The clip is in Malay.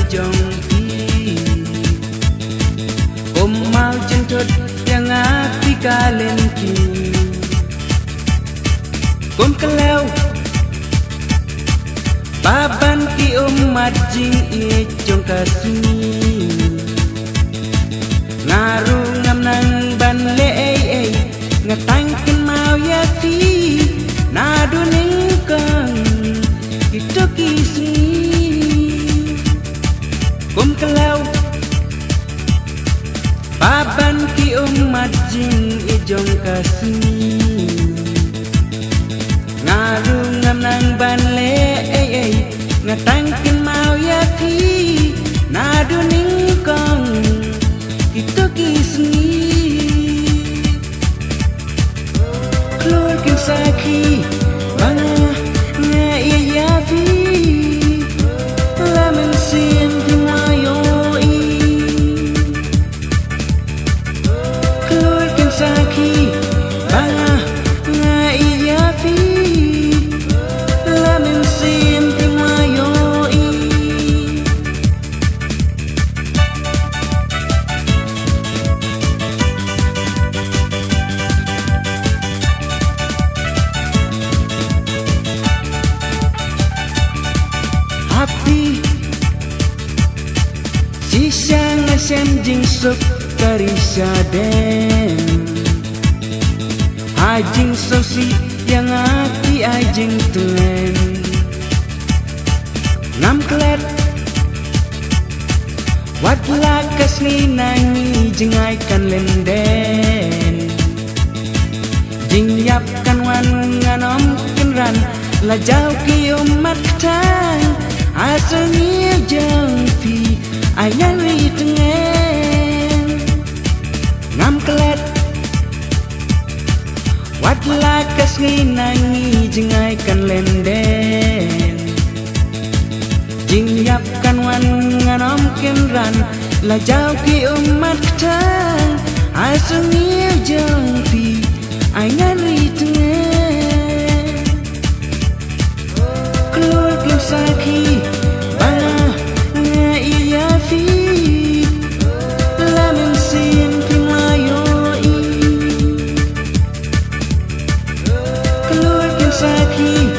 ijong pi mau jentut yang api kalen ki keleu baban ki umat jing ijong kasini ngaru ngam nang ban le ngatangkin mau yati nadu ningkang kita kisi keleu baban ki umat jing ijong kasini ngaru ngam nang ban le ngatangkin mau yati nadu ningkang kita kisi keluar kin saki mana nga iya fi lamen sin tingayo keluar kin saki mana nga iya fi lamen sin tingayo api sisang asem jing suk karisa den ajing sosi yang ati ajing tuen ngam klet watla kasni nangi jengai kan lenden jing yap kan wan nganom kenran la jau ki umat tang asangnya jang pi ayang ri tengen ngam kelet watla kasni nangi jengai kan lenden jing yap kan wan nganom kenran la jau ki umat tang asangnya jang pi ayang ri tengen keluar kin saki keluar kin saki